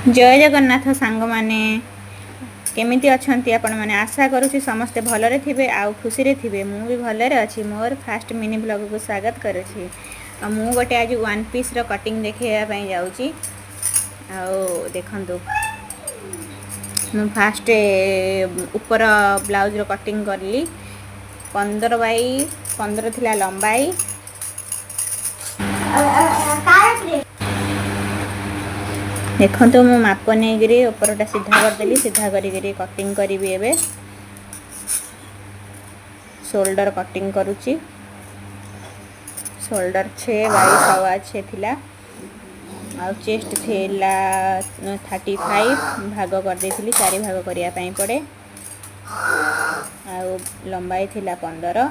जय जगन्नाथ सांग माने केमिति अछंती आपण माने आशा करूची समस्ते भलरे थिबे आउ खुशी रे थिबे मु भी भलरे अछि। मोर फास्ट मिनी ब्लॉग को स्वागत करूची। मु गोटे आज वन पीस रो कटिंग देखेया पई जाउची। आउ देखंतु मु फास्ट ऊपर ब्लाउज रो कटिंग करली 15 बाई 15 थिला लंबाई देखो तो मु माप नहीं गिरी ऊपरटा सीधा कर देली सीधा करी कटिंग करी एबे शोल्डर कटिंग करूची। शोल्डर 6 बाई 6 थिला आ चेस्ट थिला 35 भाग कर देथिली 4 भाग करिया पई पड़े आ लंबाई थिला 15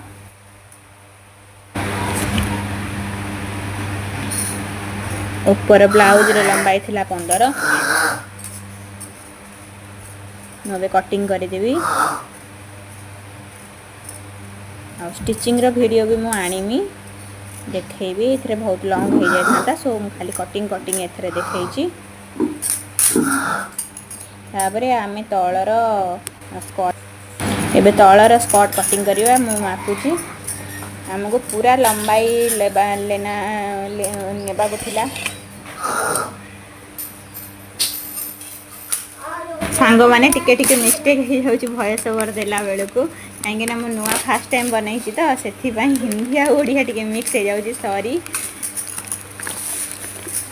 ऊपर ब्लाउज रो लंबाई थिला 15 नबे कटिंग करी देबी। आ स्टिचिंग रो वीडियो भी मु आनीमी देखैबी एथरे बहुत लॉन्ग हो जाता सो मु खाली कटिंग एथरे देखैची। ताबरे आमे तळर स्कर्ट एबे तळर स्कर्ट कटिंग करिवा मु मापुची। हमको पूरा लंबाई नेबा को थिला सांग माने टिके टिके मिस्टेक हो जाउची वॉइस ओवर देला बेले को काहे ना मु नुवा फर्स्ट टाइम बनाईची तो सेथि पई हिंदी आ ओडिया टिके मिक्स हो जाउची सॉरी।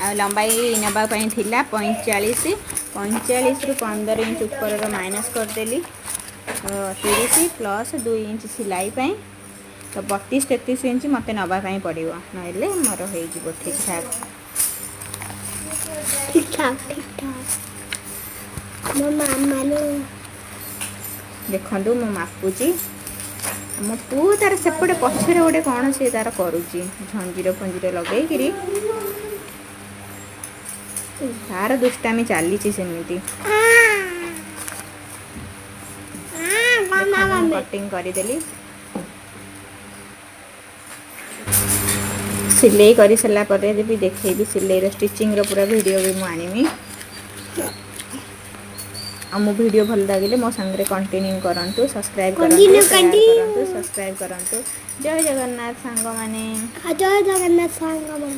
आ लंबाई नेबा पई थिला 45 रु 15 इंच ऊपर रो माइनस कर देली 30 प्लस 2 इंच सिलाई पई तो 32-33 इंच मते नबा पई पड़ियो नले मोर होई जिवो ठीक ठाक मो मामा लो देखंतु मो मापुची मो पु तार सेपटे पछरे गोटे कोन से तार करूची झंजीरो लगई किरी तार दुष्टामी चालीची सेमिति कटिंग करी देली सिलाई करी सला परे भी देखैबी सिलाई रो स्टिचिंग रो पूरा वीडियो भी मु आनीमी। मो वीडियो भल लागिले मो संगे कंटिन्यू करंतु सब्सक्राइब करंतु जय जगन्नाथ सांग माने जय जगन्नाथ सांग माने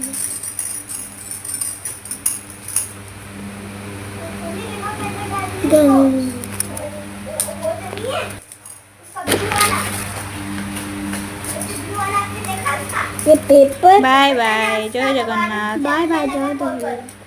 ये पेपर बाय बाय जय जगन्नाथ बाय बाय जय जगन्नाथ।